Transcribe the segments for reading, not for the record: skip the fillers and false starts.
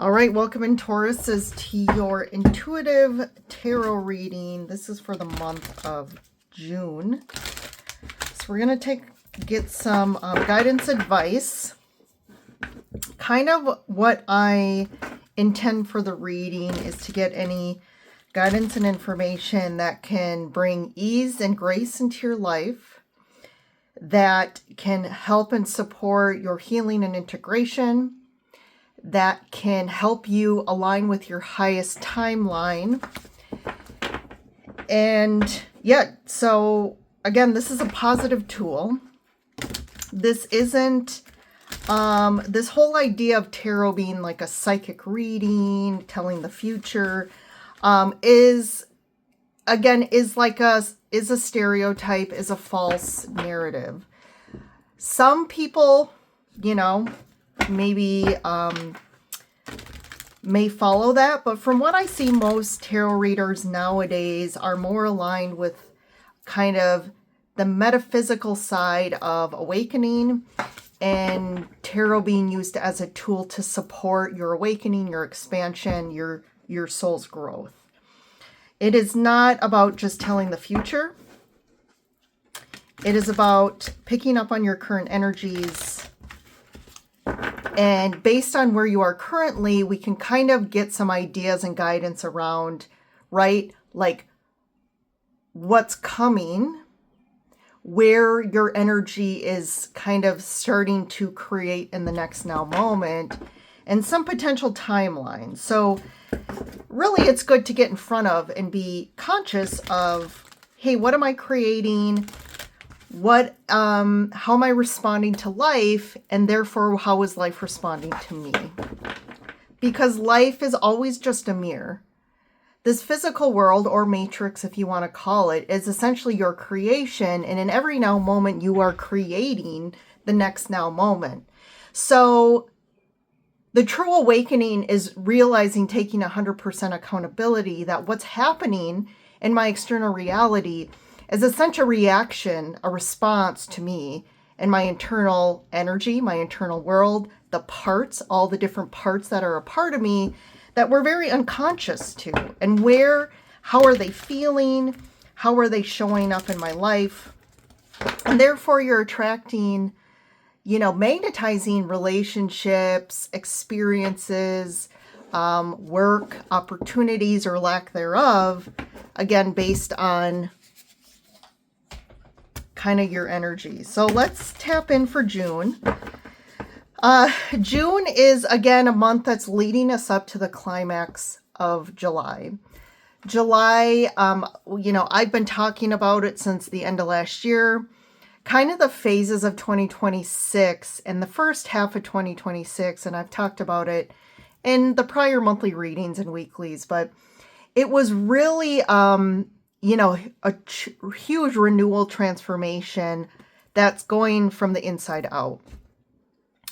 All right, welcome in Taurus to your intuitive tarot reading. This is for the month of June. So we're going to get some guidance advice. Kind of what I intend for the reading is to get any guidance and information that can bring ease and grace into your life, that can help and support your healing and integration, that can help you align with your highest timeline. And yeah, so again, this is a positive tool. This isn't this whole idea of tarot being like a psychic reading, telling the future, is a stereotype, is a false narrative. Some people, maybe may follow that, but from what I see, most tarot readers nowadays are more aligned with kind of the metaphysical side of awakening, and tarot being used as a tool to support your awakening, your expansion, your soul's growth. It is not about just telling the future. It is about picking up on your current energies. And based on where you are currently, we can kind of get some ideas and guidance around, right? Like what's coming, where your energy is kind of starting to create in the next now moment, and some potential timelines. So really it's good to get in front of and be conscious of, hey, what am I creating? How am I responding to life? And therefore, how is life responding to me? Because life is always just a mirror. This physical world, or matrix, if you want to call it, is essentially your creation. And in every now moment, you are creating the next now moment. So the true awakening is realizing, taking 100% accountability that what's happening in my external reality is essentially a reaction, a response to me and my internal energy, my internal world, the parts, all the different parts that are a part of me that we're very unconscious to. And how are they feeling? How are they showing up in my life? And therefore you're attracting, magnetizing relationships, experiences, work, opportunities, or lack thereof, again, based on kind of your energy. So let's tap in for June. June is, again, a month that's leading us up to the climax of July. July, I've been talking about it since the end of last year. Kind of the phases of 2026 and the first half of 2026, and I've talked about it in the prior monthly readings and weeklies, but it was really a huge renewal transformation that's going from the inside out.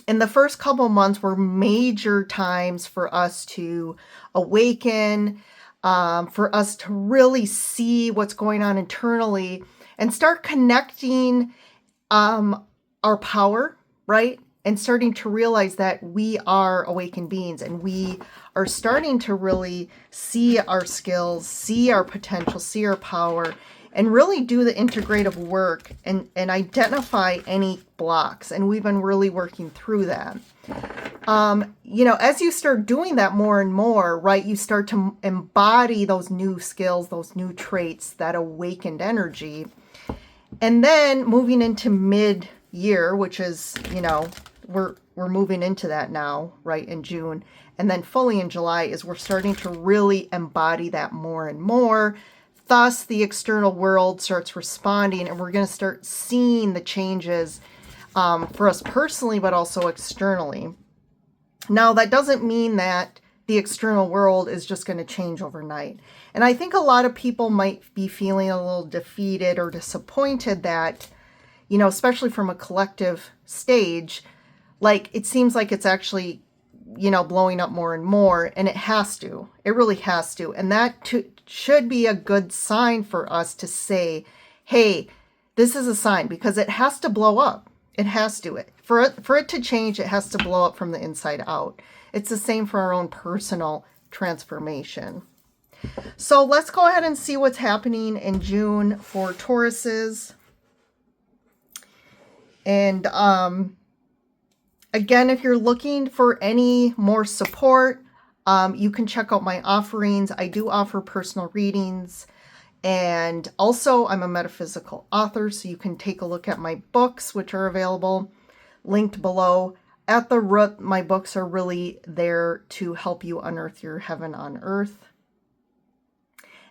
And the first couple months were major times for us to awaken, for us to really see what's going on internally and start connecting our power, right? And starting to realize that we are awakened beings, and we are starting to really see our skills, see our potential, see our power, and really do the integrative work and identify any blocks. And we've been really working through that. As you start doing that more and more, right, you start to embody those new skills, those new traits, that awakened energy. And then moving into mid-year, which is, we're moving into that now, right, in June. And then fully in July is we're starting to really embody that more and more. Thus, the external world starts responding, and we're going to start seeing the changes for us personally, but also externally. Now, that doesn't mean that the external world is just going to change overnight. And I think a lot of people might be feeling a little defeated or disappointed that, especially from a collective stage, like it seems like it's actually, blowing up more and more, and it has to. It really has to. And that should be a good sign for us to say, hey, this is a sign, because it has to blow up. It has to. For it to change, it has to blow up from the inside out. It's the same for our own personal transformation. So let's go ahead and see what's happening in June for Tauruses. And again, if you're looking for any more support, you can check out my offerings. I do offer personal readings. And also, I'm a metaphysical author, so you can take a look at my books, which are available, linked below. At the root, my books are really there to help you unearth your heaven on earth.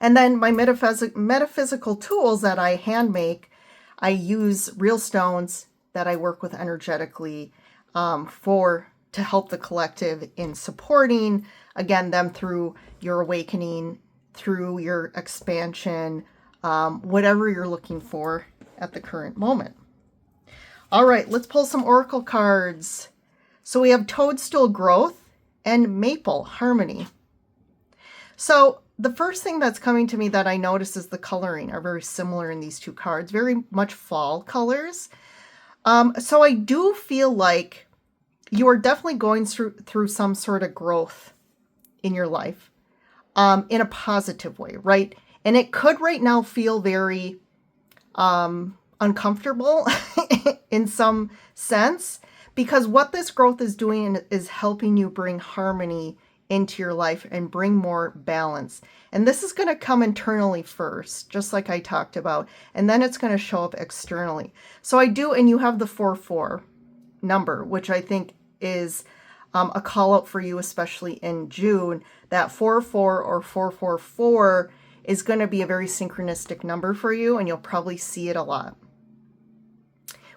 And then my metaphysical tools that I hand make, I use real stones that I work with energetically to help the collective in supporting, again, them through your awakening, through your expansion, whatever you're looking for at the current moment. All right, let's pull some oracle cards. So we have Toadstool Growth and Maple Harmony. So the first thing that's coming to me that I notice is the coloring are very similar in these two cards, very much fall colors. So I do feel like you are definitely going through some sort of growth in your life, in a positive way, right? And it could right now feel very uncomfortable in some sense, because what this growth is doing is helping you bring harmony into your life and bring more balance. And this is going to come internally first, just like I talked about, and then it's going to show up externally. So I do, and you have the 4-4 number, which I think is a call out for you, especially in June. That 4-4 or 4-4-4 is going to be a very synchronistic number for you, and you'll probably see it a lot.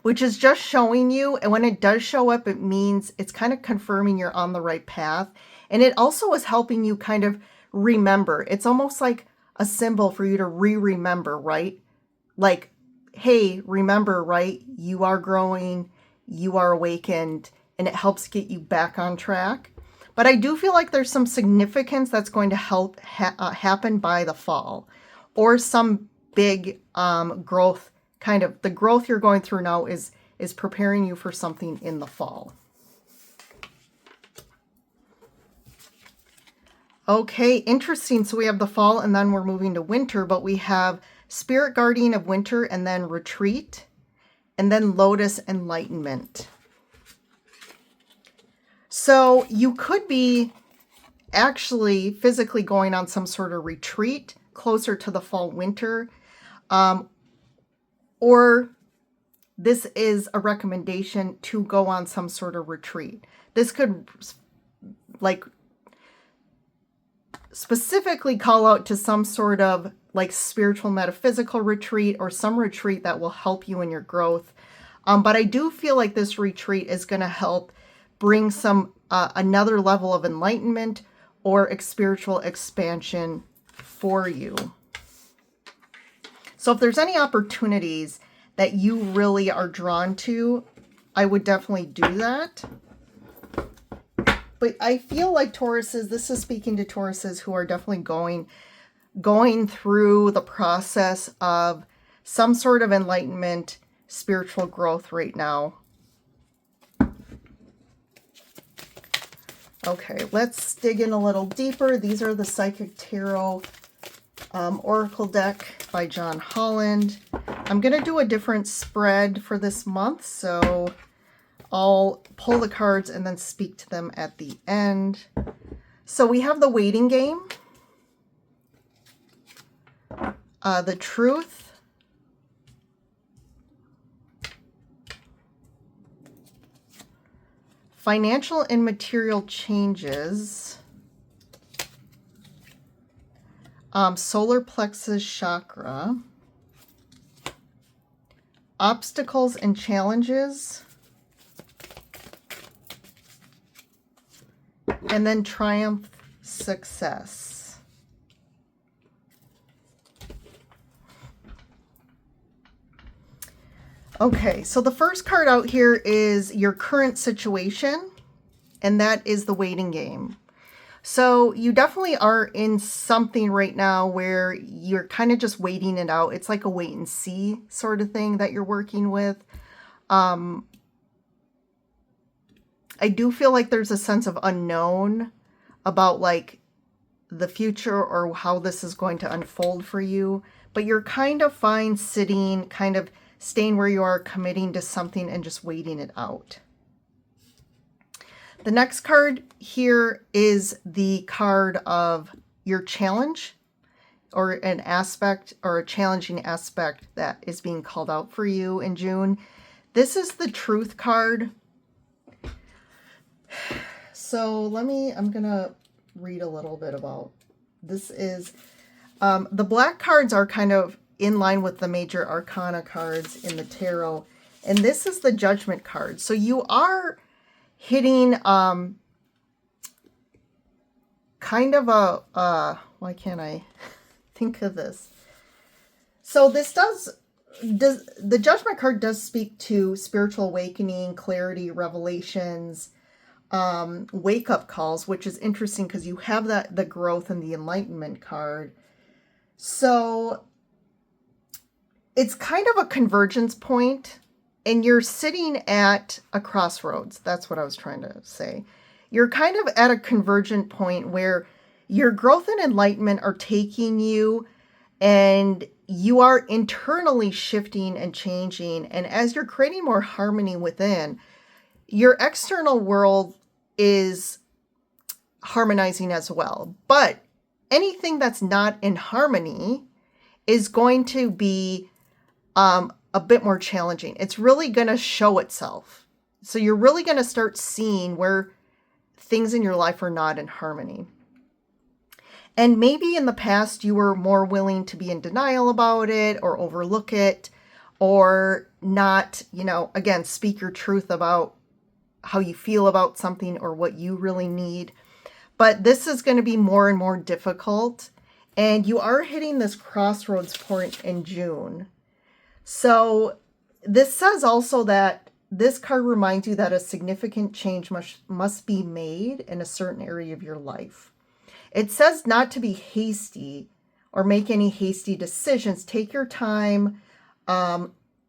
Which is just showing you, and when it does show up, it means it's kind of confirming you're on the right path. And it also is helping you kind of remember. It's almost like a symbol for you to remember, right? Like, hey, remember, right? You are growing, you are awakened, and it helps get you back on track. But I do feel like there's some significance that's going to help happen by the fall, or some big growth. Kind of the growth you're going through now is preparing you for something in the fall. Okay, interesting. So we have the fall and then we're moving to winter, but we have Spirit Guardian of Winter and then Retreat and then Lotus Enlightenment. So you could be actually physically going on some sort of retreat closer to the fall winter. Or this is a recommendation to go on some sort of retreat. This could like specifically call out to some sort of like spiritual metaphysical retreat or some retreat that will help you in your growth. But I do feel like this retreat is going to help bring some another level of enlightenment or spiritual expansion for you. So if there's any opportunities that you really are drawn to, I would definitely do that. But I feel like Tauruses, this is speaking to Tauruses who are definitely going through the process of some sort of enlightenment, spiritual growth right now. Okay, let's dig in a little deeper. These are the Psychic Tarot Oracle deck by John Holland. I'm going to do a different spread for this month, so I'll pull the cards and then speak to them at the end. So we have the Waiting Game, the Truth, Financial and Material Changes, Solar Plexus Chakra, Obstacles and Challenges, and then Triumph, Success. Okay, so the first card out here is your current situation, and that is the Waiting Game. So you definitely are in something right now where you're kind of just waiting it out. It's like a wait and see sort of thing that you're working with. I do feel like there's a sense of unknown about like the future or how this is going to unfold for you, but you're kind of fine sitting, kind of staying where you are, committing to something and just waiting it out. The next card here is the card of your challenge, or an aspect or a challenging aspect that is being called out for you in June. This is the Truth card. So I'm going to read a little bit about this. Is the black cards are kind of in line with the major arcana cards in the tarot, and this is the Judgment card. So you are hitting kind of a why can't I think of this? So this does the Judgment card does speak to spiritual awakening, clarity, revelations, wake-up calls, which is interesting because you have the growth and the enlightenment card. So it's kind of a convergence point, and you're sitting at a crossroads. That's what I was trying to say. You're kind of at a convergent point where your growth and enlightenment are taking you, and you are internally shifting and changing. And as you're creating more harmony within, your external world is harmonizing as well. But anything that's not in harmony is going to be a bit more challenging. It's really going to show itself. So you're really going to start seeing where things in your life are not in harmony. And maybe in the past you were more willing to be in denial about it or overlook it or not, again, speak your truth about how you feel about something or what you really need. But this is going to be more and more difficult. And you are hitting this crossroads point in June. So this says also that this card reminds you that a significant change must be made in a certain area of your life. It says not to be hasty or make any hasty decisions. Take your time,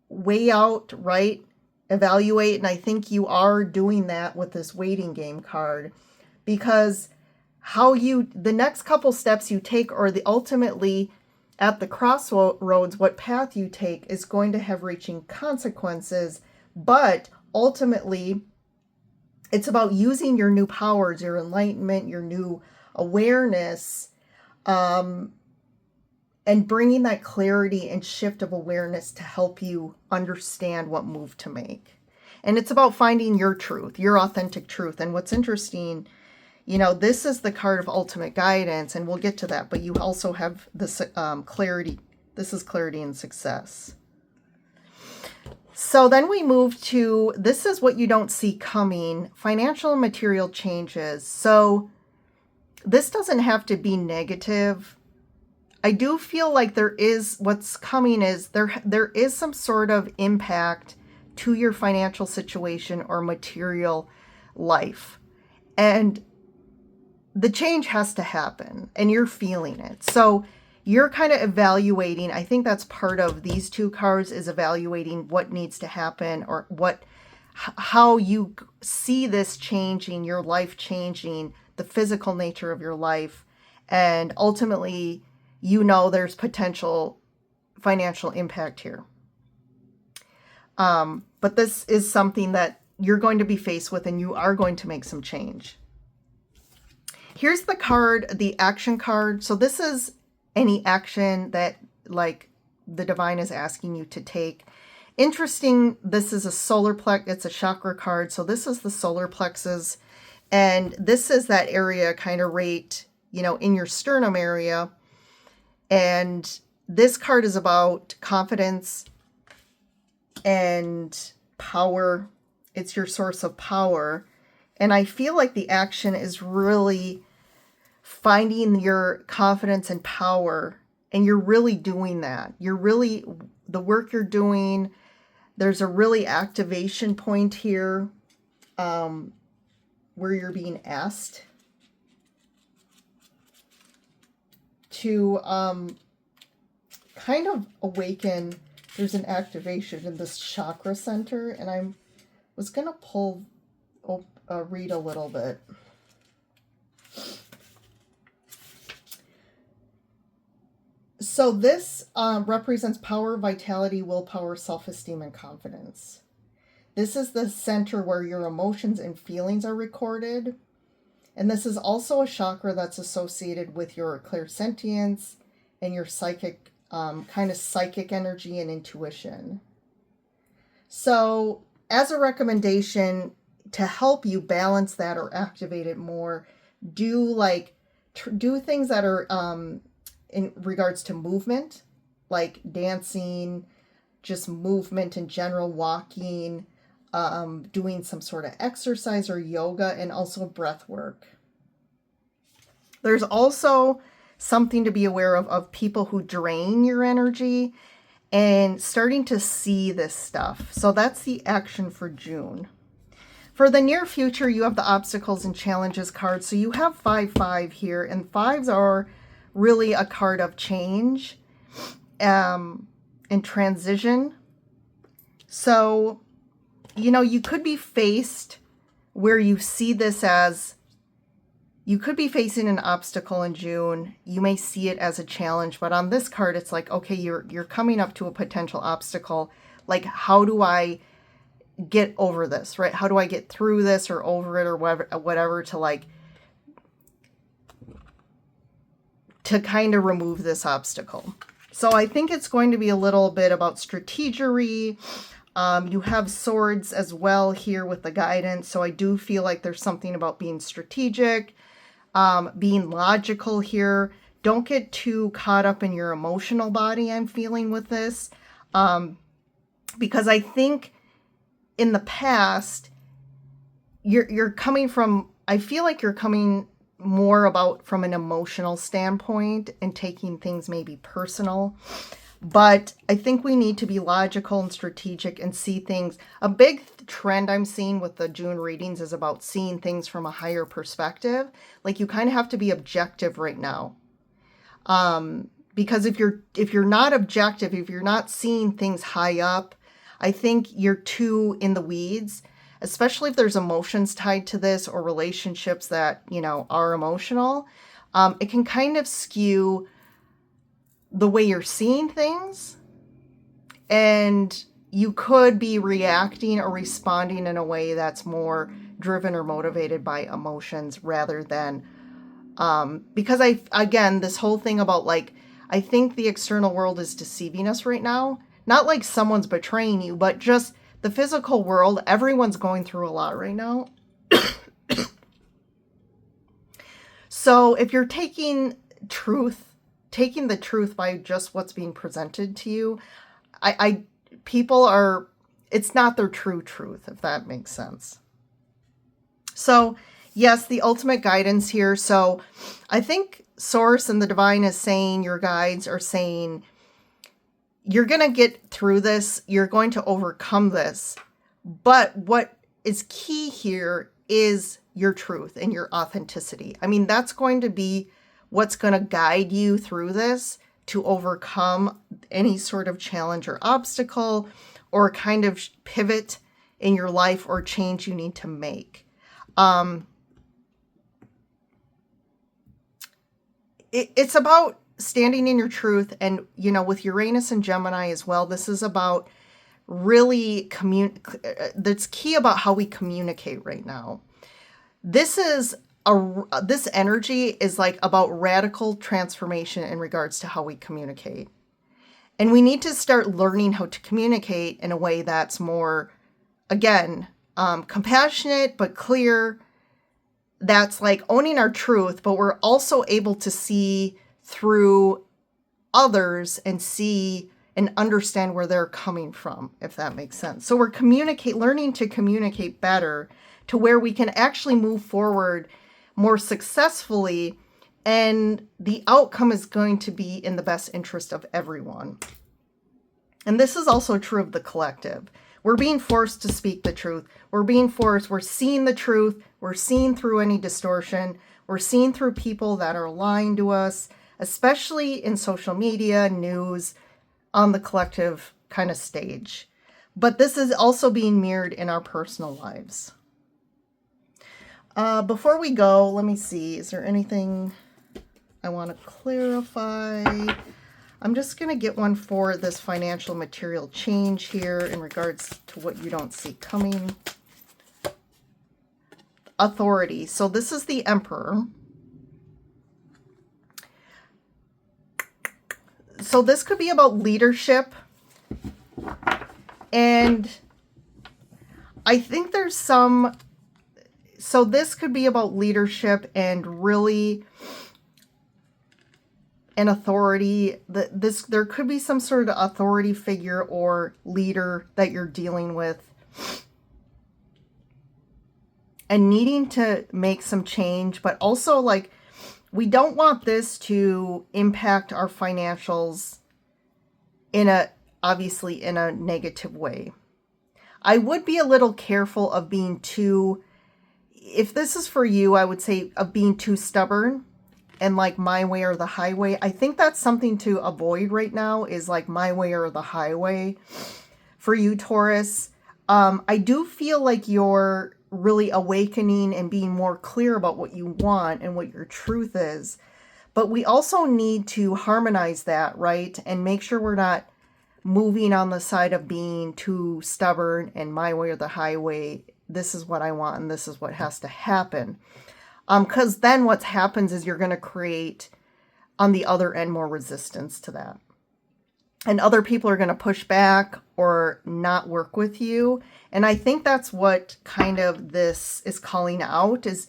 weigh out, right? Evaluate. And I think you are doing that with this waiting game card, because the next couple steps you take, or ultimately at the crossroads, what path you take is going to have reaching consequences. But ultimately, it's about using your new powers, your enlightenment, your new awareness, and bringing that clarity and shift of awareness to help you understand what move to make. And it's about finding your truth, your authentic truth. And what's interesting, this is the card of ultimate guidance, and we'll get to that, but you also have this clarity. This is clarity and success. So then we move to, this is what you don't see coming, financial and material changes. So this doesn't have to be negative. I do feel like what's coming is there is some sort of impact to your financial situation or material life. And the change has to happen, and you're feeling it. So you're kind of evaluating. I think that's part of these two cards, is evaluating what needs to happen, or how you see this changing, your life changing, the physical nature of your life. And ultimately, there's potential financial impact here. But this is something that you're going to be faced with, and you are going to make some change. Here's the card, the action card. So this is any action that the divine is asking you to take. Interesting, this is a solar plex. It's a chakra card. So this is the solar plexus. And this is that area kind of right, in your sternum area. And this card is about confidence and power. It's your source of power. And I feel like the action is really finding your confidence and power. And you're really doing that. The work you're doing, there's a really activation point here where you're being asked to kind of awaken. There's an activation in this chakra center, and I was going to pull read a little bit. So this represents power, vitality, willpower, self-esteem, and confidence. This is the center where your emotions and feelings are recorded. And this is also a chakra that's associated with your clairsentience and your psychic, kind of psychic energy and intuition. So as a recommendation to help you balance that or activate it more, do things that are in regards to movement, like dancing, just movement in general, walking, doing some sort of exercise or yoga, and also breath work. There's also something to be aware of people who drain your energy and starting to see this stuff. So that's the action for June. For the near future, you have the obstacles and challenges card. So you have 5-5 here, and fives are really a card of change and transition. So, you could be faced where you see this as, you could be facing an obstacle in June. You may see it as a challenge, but on this card, it's like, okay, you're coming up to a potential obstacle. Like, how do I get over this, right? How do I get through this or over it or whatever to kind of remove this obstacle. So I think it's going to be a little bit about strategery. You have swords as well here with the guidance. So I do feel like there's something about being strategic, being logical here. Don't get too caught up in your emotional body, I'm feeling with this. Because I think in the past, you're coming from, I feel like you're coming more about from an emotional standpoint and taking things maybe personal. But I think we need to be logical and strategic and see things. A big trend I'm seeing with the June readings is about seeing things from a higher perspective. Like, you kind of have to be objective right now. Because if you're not objective, if you're not seeing things high up, I think you're too in the weeds, especially if there's emotions tied to this or relationships that, are emotional. It can kind of skew the way you're seeing things, and you could be reacting or responding in a way that's more driven or motivated by emotions rather than, because this whole thing about I think the external world is deceiving us right now. Not like someone's betraying you, but just the physical world. Everyone's going through a lot right now. So if you're taking the truth by just what's being presented to you, it's not their true truth, if that makes sense. So yes, the ultimate guidance here. So I think Source and the Divine is saying, your guides are saying, you're going to get through this. You're going to overcome this. But what is key here is your truth and your authenticity. I mean, that's going to be what's going to guide you through this to overcome any sort of challenge or obstacle or kind of pivot in your life or change you need to make. It's about standing in your truth, and with Uranus and Gemini as well, this is about really that's key about how we communicate right now. This energy is about radical transformation in regards to how we communicate, and we need to start learning how to communicate in a way that's more, again, compassionate but clear. That's owning our truth, but we're also able to see through others and see and understand where they're coming from, if that makes sense. So we're learning to communicate better to where we can actually move forward more successfully, and the outcome is going to be in the best interest of everyone. And this is also true of the collective. We're being forced to speak the truth. We're seeing the truth. We're seeing through any distortion. We're seeing through people that are lying to us, especially in social media, news, on the collective kind of stage. But this is also being mirrored in our personal lives. Before we go, let me see. Is there anything I want to clarify? I'm just going to get one for this financial material change here in regards to what you don't see coming. Authority. So this is the Emperor. So this could be about leadership. And I think there's some... So this could be about leadership and really an authority. There could be some sort of authority figure or leader that you're dealing with and needing to make some change, but also like we don't want this to impact our financials obviously in a negative way. I would be a little careful of being too, if this is for you, I would say of being too stubborn and like my way or the highway. I think that's something to avoid right now, is like my way or the highway for you, Taurus. I do feel like you're really awakening and being more clear about what you want and what your truth is. But we also need to harmonize that, right? And make sure we're not moving on the side of being too stubborn and my way or the highway. This is what I want and this is what has to happen. Because then what happens is you're going to create on the other end more resistance to that. And other people are going to push back or not work with you. And I think that's what kind of this is calling out, is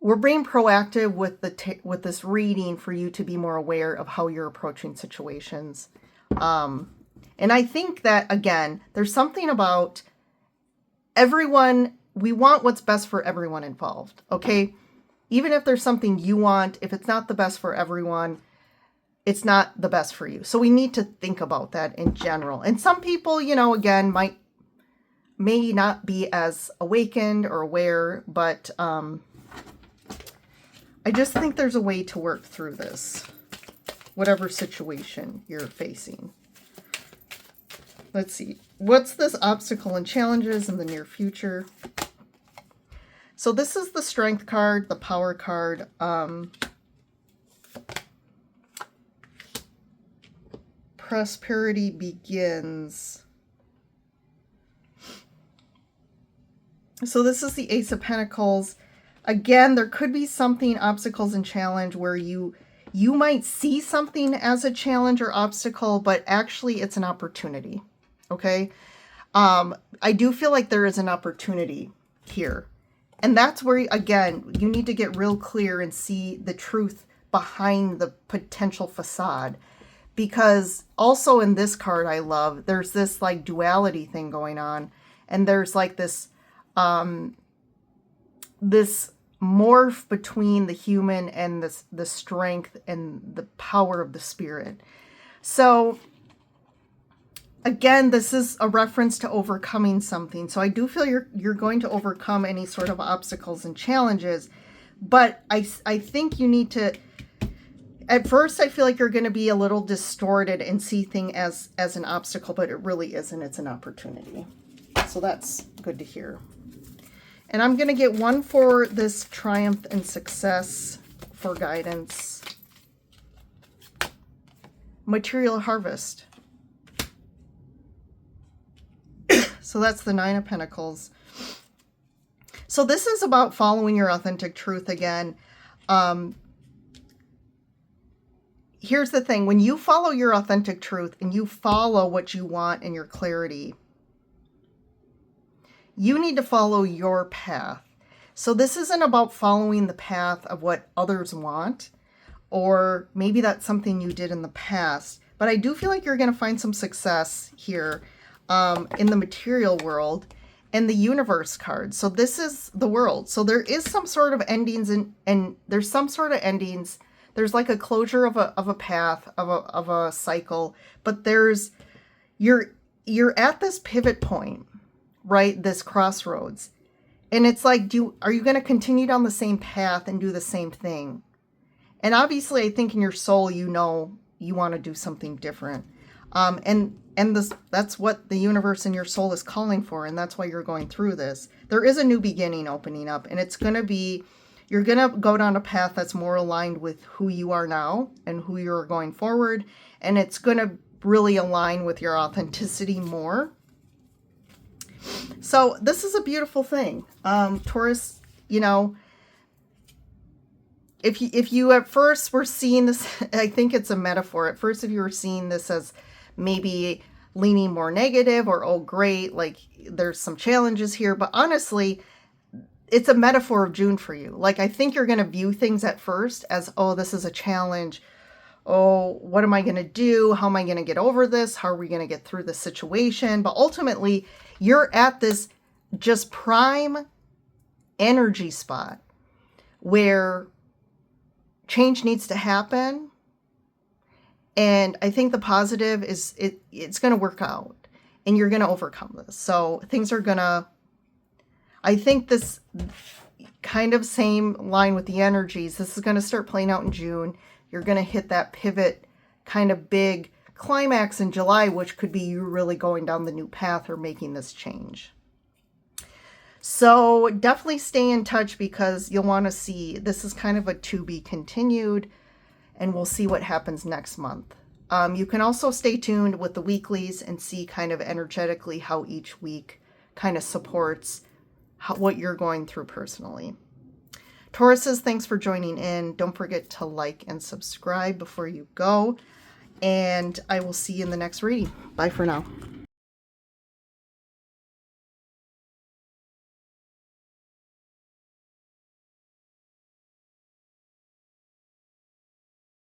we're being proactive with this reading for you to be more aware of how you're approaching situations. And I think that, again, there's something about everyone, we want what's best for everyone involved, okay? Even if there's something you want, if it's not the best for everyone, it's not the best for you. So we need to think about that in general. And some people, you know, again, may not be as awakened or aware, but I just think there's a way to work through this, whatever situation you're facing. Let's see. What's this obstacle and challenges in the near future? So this is the Strength card, the Power card. Prosperity begins. So this is the Ace of Pentacles. Again, there could be something, obstacles and challenge, where you might see something as a challenge or obstacle, but actually it's an opportunity. Okay? I do feel like there is an opportunity here. And that's where, again, you need to get real clear and see the truth behind the potential facade. Because also in this card I love, there's this like duality thing going on. And there's like this this morph between the human and the strength and the power of the spirit. So again, this is a reference to overcoming something. So I do feel you're going to overcome any sort of obstacles and challenges. But I think you need to, at first I feel like you're going to be a little distorted and see things as an obstacle, but it really isn't. It's an opportunity. So that's good to hear. And I'm going to get one for this triumph and success for guidance. Material harvest. So that's the Nine of Pentacles. So this is about following your authentic truth again. Here's the thing. When you follow your authentic truth and you follow what you want and your clarity, you need to follow your path. So this isn't about following the path of what others want, or maybe that's something you did in the past. But I do feel like you're going to find some success here in the material world and the universe card. So this is the world. So there is some sort of endings and there's some sort of endings. There's like a closure of a path, of a cycle, but there's, you're at this pivot point, right? This crossroads. And it's like, are you going to continue down the same path and do the same thing? And obviously I think in your soul, you know, you want to do something different. And that's what the universe and your soul is calling for, and that's why you're going through this. There is a new beginning opening up, and it's going to be, you're going to go down a path that's more aligned with who you are now and who you're going forward, and it's going to really align with your authenticity more. So this is a beautiful thing. Taurus, you know, if you at first were seeing this, I think it's a metaphor. At first, if you were seeing this as maybe leaning more negative or, oh, great, like there's some challenges here. But honestly, it's a metaphor of June for you. Like, I think you're going to view things at first as, oh, this is a challenge. Oh, what am I going to do? How am I going to get over this? How are we going to get through this situation? But ultimately, you're at this just prime energy spot where change needs to happen. And I think the positive is it's going to work out and you're going to overcome this. So things are going to, I think this kind of same line with the energies, this is going to start playing out in June. You're going to hit that pivot kind of big climax in July, which could be you really going down the new path or making this change. So definitely stay in touch because you'll want to see, this is kind of a to be continued, and we'll see what happens next month. You can also stay tuned with the weeklies and see kind of energetically how each week kind of supports what you're going through personally. Tauruses, thanks for joining in. Don't forget to like and subscribe before you go. And I will see you in the next reading. Bye for now.